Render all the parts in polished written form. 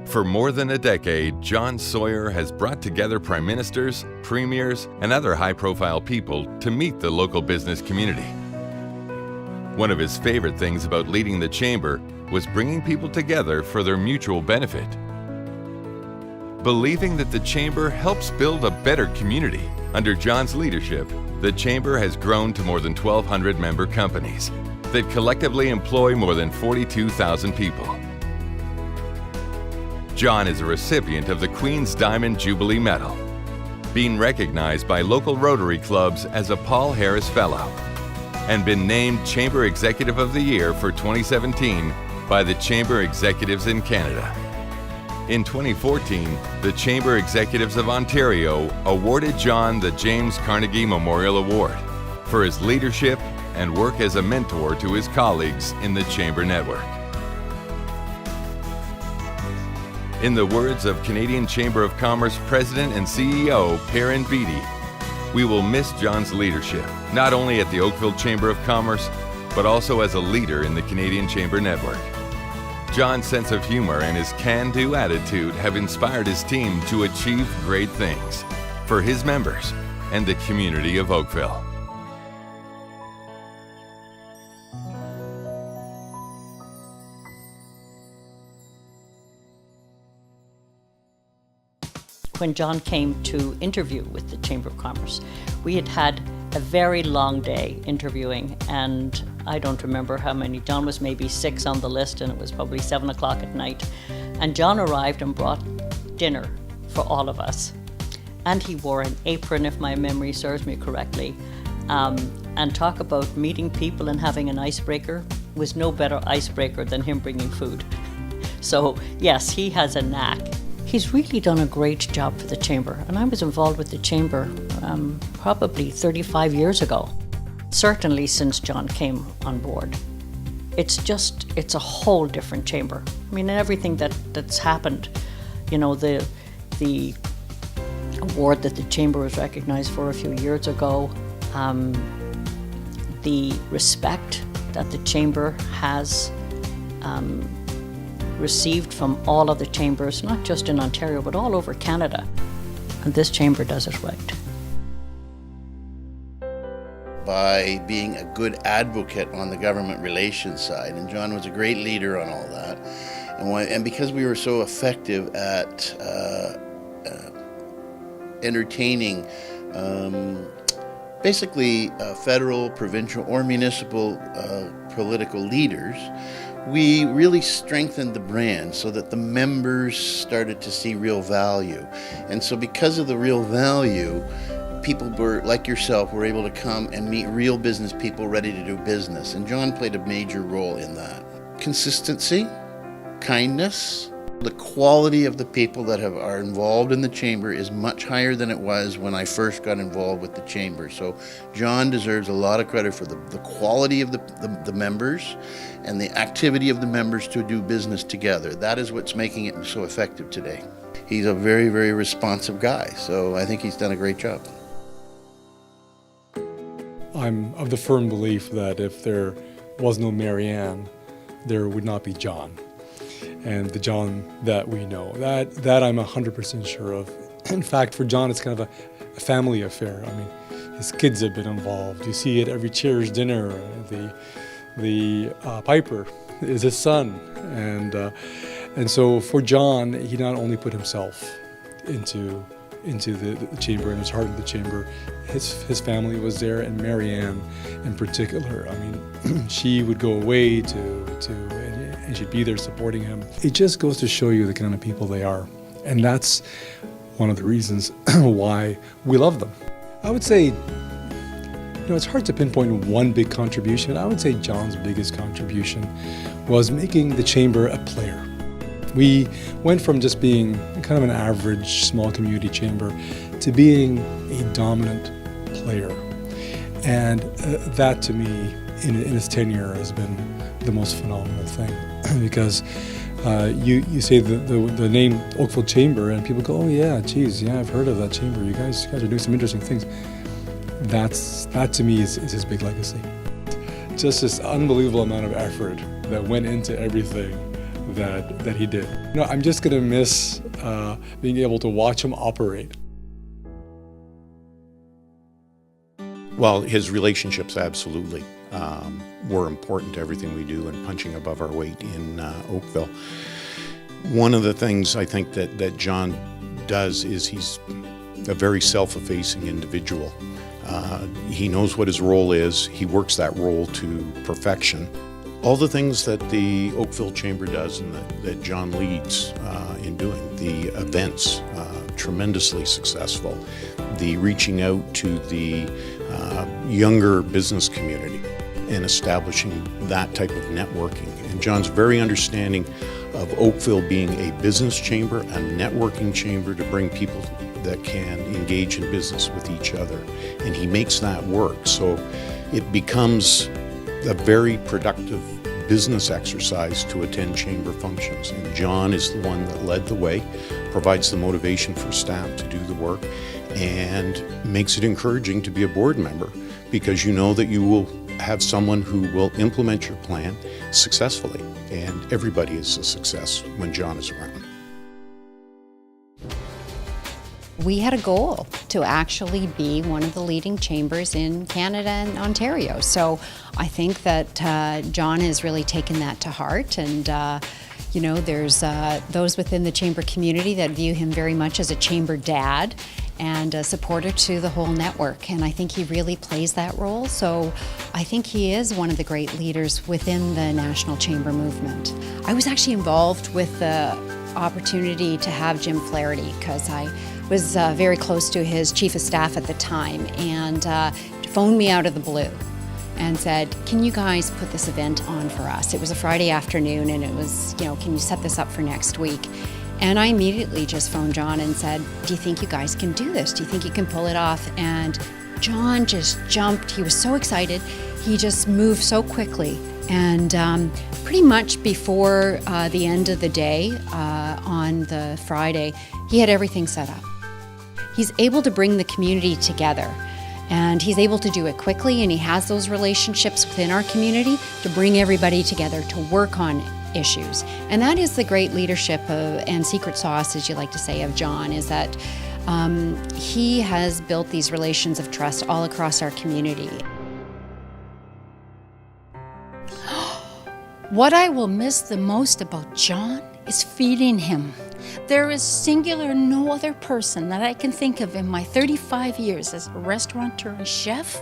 For more than a decade, John Sawyer has brought together prime ministers, premiers, and other high-profile people to meet the local business community. One of his favorite things about leading the chamber was bringing people together for their mutual benefit. Believing that the chamber helps build a better community, under John's leadership, the chamber has grown to more than 1,200 member companies that collectively employ more than 42,000 people. John is a recipient of the Queen's Diamond Jubilee Medal, being recognized by local Rotary clubs as a Paul Harris Fellow, and been named Chamber Executive of the Year for 2017 by the Chamber Executives in Canada. In 2014, the Chamber Executives of Ontario awarded John the James Carnegie Memorial Award for his leadership and work as a mentor to his colleagues in the Chamber network. In the words of Canadian Chamber of Commerce President and CEO Perrin Beatty, we will miss John's leadership, not only at the Oakville Chamber of Commerce, but also as a leader in the Canadian Chamber network. John's sense of humor and his can-do attitude have inspired his team to achieve great things for his members and the community of Oakville. When John came to interview with the Chamber of Commerce, we had had a very long day interviewing, and I don't remember how many. John was maybe 6 on the list, and it was probably 7 o'clock at night. And John arrived and brought dinner for all of us. And he wore an apron, if my memory serves me correctly. And talk about meeting people and having an icebreaker, was no better icebreaker than him bringing food. So yes, he has a knack. He's really done a great job for the Chamber, and I was involved with the Chamber probably 35 years ago. Certainly since John came on board. It's a whole different Chamber. I mean, everything that's happened, you know, the award that the Chamber was recognized for a few years ago, the respect that the Chamber has received from all other chambers, not just in Ontario, but all over Canada. And this chamber does it right. By being a good advocate on the government relations side, and John was a great leader on all that. And because we were so effective at entertaining basically federal, provincial, or municipal political leaders, we really strengthened the brand so that the members started to see real value. And so because of the real value, people were, like yourself, were able to come and meet real business people ready to do business. And John played a major role in that. Consistency, kindness. The quality of the people that are involved in the Chamber is much higher than it was when I first got involved with the Chamber. So John deserves a lot of credit for the quality of the members and the activity of the members to do business together. That is what's making it so effective today. He's a very, very responsive guy, so I think he's done a great job. I'm of the firm belief that if there was no Marianne, there would not be John. And the John that we know, that I'm 100% sure of. In fact, for John, it's kind of a family affair. I mean, his kids have been involved. You see it every Cheers dinner. The Piper is his son, and so for John, he not only put himself into the chamber and his heart of the chamber. His family was there, and Marianne in particular. I mean, she would go away and she'd be there supporting him. It just goes to show you the kind of people they are, and that's one of the reasons why we love them. I would say, it's hard to pinpoint one big contribution. I would say John's biggest contribution was making the chamber a player. We went from just being kind of an average small community chamber to being a dominant player. And that to me, in his tenure, has been the most phenomenal thing. Because you say the name Oakville Chamber and people go, oh yeah, geez, yeah, I've heard of that chamber. You guys are doing some interesting things. That to me is his big legacy. Just this unbelievable amount of effort that went into everything that he did. I'm just going to miss being able to watch him operate. Well, his relationships absolutely were important to everything we do and punching above our weight in Oakville. One of the things I think that John does is he's a very self-effacing individual. He knows what his role is. He works that role to perfection. All the things that the Oakville Chamber does and that John leads in doing, the events, tremendously successful, the reaching out to the younger business community and establishing that type of networking. And John's very understanding of Oakville being a business chamber, a networking chamber to bring people that can engage in business with each other. And he makes that work. So it becomes a very productive business exercise to attend chamber functions. And John is the one that led the way, provides the motivation for staff to do the work, and makes it encouraging to be a board member, because you know that you will have someone who will implement your plan successfully. And everybody is a success when John is around. We had a goal to actually be one of the leading chambers in Canada and Ontario. So I think that John has really taken that to heart, and there's those within the chamber community that view him very much as a chamber dad and a supporter to the whole network, and I think he really plays that role. So I think he is one of the great leaders within the National Chamber movement. I was actually involved with the opportunity to have Jim Flaherty, because I was very close to his chief of staff at the time, and phoned me out of the blue and said, can you guys put this event on for us? It was a Friday afternoon, and it was, can you set this up for next week? And I immediately just phoned John and said, do you think you guys can do this? Do you think you can pull it off? And John just jumped. He was so excited. He just moved so quickly. And pretty much before the end of the day on the Friday, he had everything set up. He's able to bring the community together, and he's able to do it quickly, and he has those relationships within our community to bring everybody together to work on issues. And that is the great leadership and secret sauce, as you like to say, of John, is that he has built these relations of trust all across our community. What I will miss the most about John is feeding him. There is singular no other person that I can think of in my 35 years as a restaurateur and chef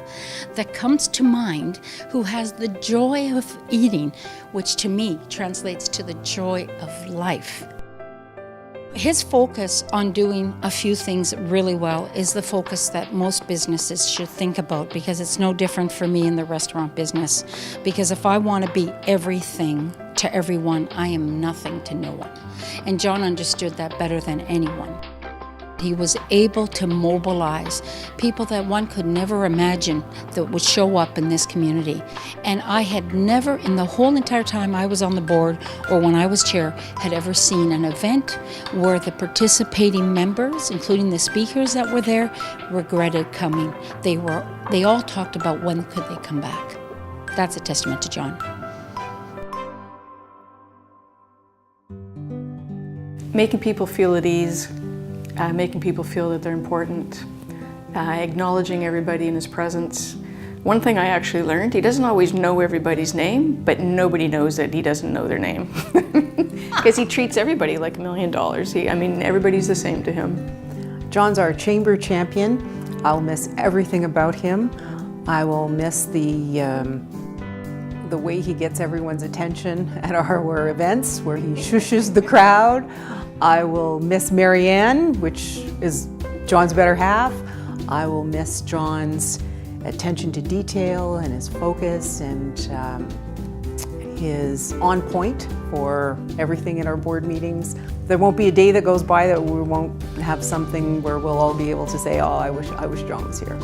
that comes to mind who has the joy of eating, which to me translates to the joy of life. His focus on doing a few things really well is the focus that most businesses should think about, because it's no different for me in the restaurant business. Because if I want to be everything to everyone, I am nothing to no one. And John understood that better than anyone. He was able to mobilize people that one could never imagine that would show up in this community. And I had never, in the whole entire time I was on the board or when I was chair, had ever seen an event where the participating members, including the speakers that were there, regretted coming. They all talked about when could they come back. That's a testament to John. Making people feel at ease, making people feel that they're important, acknowledging everybody in his presence. One thing I actually learned, he doesn't always know everybody's name, but nobody knows that he doesn't know their name. Because he treats everybody like $1 million. Everybody's the same to him. John's our chamber champion. I'll miss everything about him. I will miss the way he gets everyone's attention at our events, where he shushes the crowd. I will miss Marianne, which is John's better half. I will miss John's attention to detail and his focus and his on point for everything in our board meetings. There won't be a day that goes by that we won't have something where we'll all be able to say, oh, I wish John was here.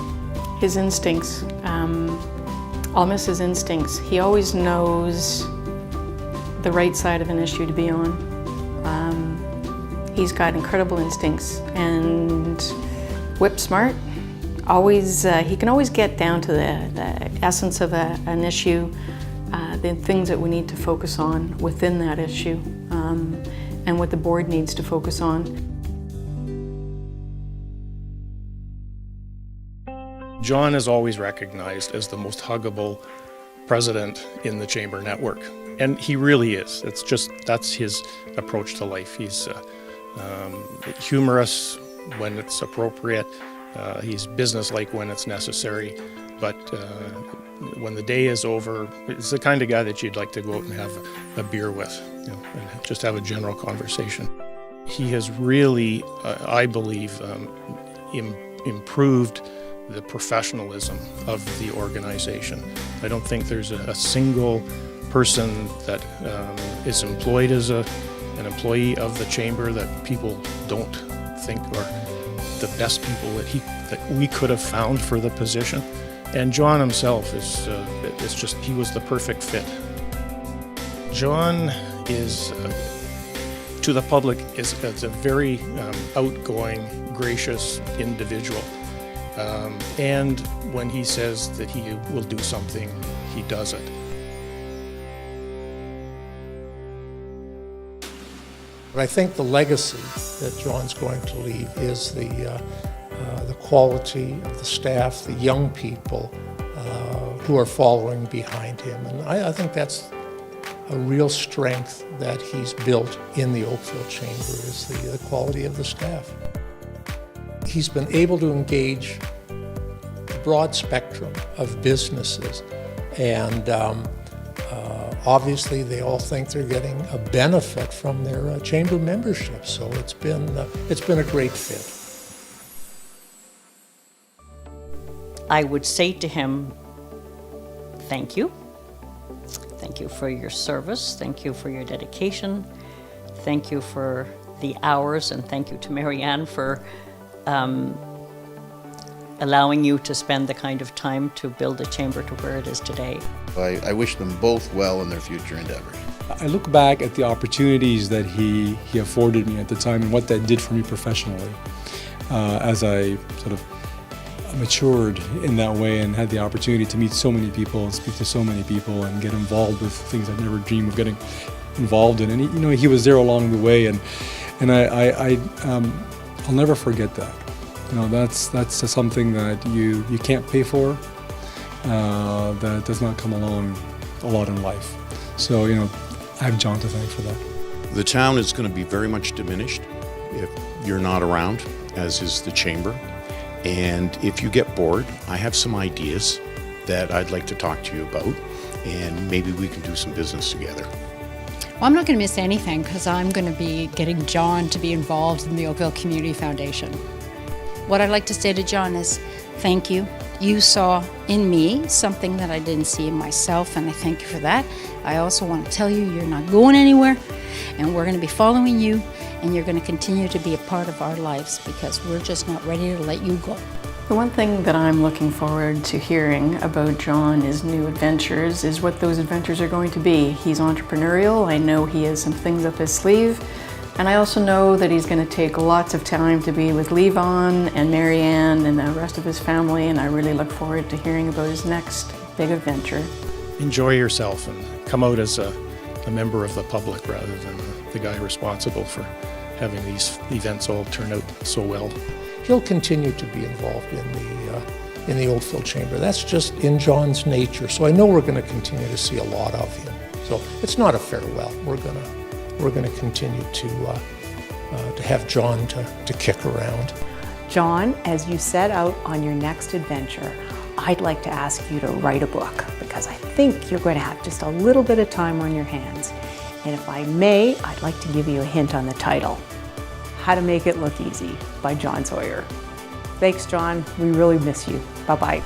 His instincts, I'll miss his instincts. He always knows the right side of an issue to be on. He's got incredible instincts and whip smart. He can always get down to the essence of an issue, the things that we need to focus on within that issue. and what the board needs to focus on. John is always recognized as the most huggable president in the Chamber network, and he really is. That's his approach to life. He's humorous when it's appropriate. He's businesslike when it's necessary, but when the day is over, it's the kind of guy that you'd like to go out and have a beer with, and just have a general conversation. He has really, I believe, improved the professionalism of the organization. I don't think there's a single person that is employed as an employee of the Chamber that people don't think are the best people that we could have found for the position. And John himself he was the perfect fit. John is, to the public, is a very outgoing, gracious individual. And when he says that he will do something, he does it. But I think the legacy that John's going to leave is the quality of the staff, the young people who are following behind him. And I think that's a real strength that he's built in the Oakville Chamber, is the quality of the staff. He's been able to engage a broad spectrum of businesses, and obviously they all think they're getting a benefit from their chamber membership. So it's been a great fit. I would say to him, thank you. Thank you for your service. Thank you for your dedication. Thank you for the hours, and thank you to Marianne for allowing you to spend the kind of time to build a chamber to where it is today. I wish them both well in their future endeavors. I look back at the opportunities that he afforded me at the time and what that did for me professionally as I sort of matured in that way and had the opportunity to meet so many people and speak to so many people and get involved with things I never dreamed of getting involved in. And he was there along the way, and I'll never forget that. That's something that you can't pay for, that does not come along a lot in life. So, I have John to thank for that. The town is going to be very much diminished if you're not around, as is the Chamber. And if you get bored, I have some ideas that I'd like to talk to you about, and maybe we can do some business together. Well, I'm not going to miss anything because I'm going to be getting John to be involved in the Oakville Community Foundation. What I'd like to say to John is thank you. You saw in me something that I didn't see in myself, and I thank you for that. I also want to tell you you're not going anywhere, and we're going to be following you, and you're going to continue to be a part of our lives because we're just not ready to let you go. The one thing that I'm looking forward to hearing about John is new adventures, is what those adventures are going to be. He's entrepreneurial. I know he has some things up his sleeve. And I also know that he's going to take lots of time to be with Levon and Marianne and the rest of his family, and I really look forward to hearing about his next big adventure. Enjoy yourself and come out as a member of the public rather than the guy responsible for having these events all turn out so well. He'll continue to be involved in the Oakville Chamber. That's just in John's nature. So I know we're going to continue to see a lot of him. So it's not a farewell. We're going to continue to have John to kick around. John, as you set out on your next adventure, I'd like to ask you to write a book, because I think you're going to have just a little bit of time on your hands. And if I may, I'd like to give you a hint on the title. How to Make It Look Easy by John Sawyer. Thanks, John. We really miss you. Bye-bye.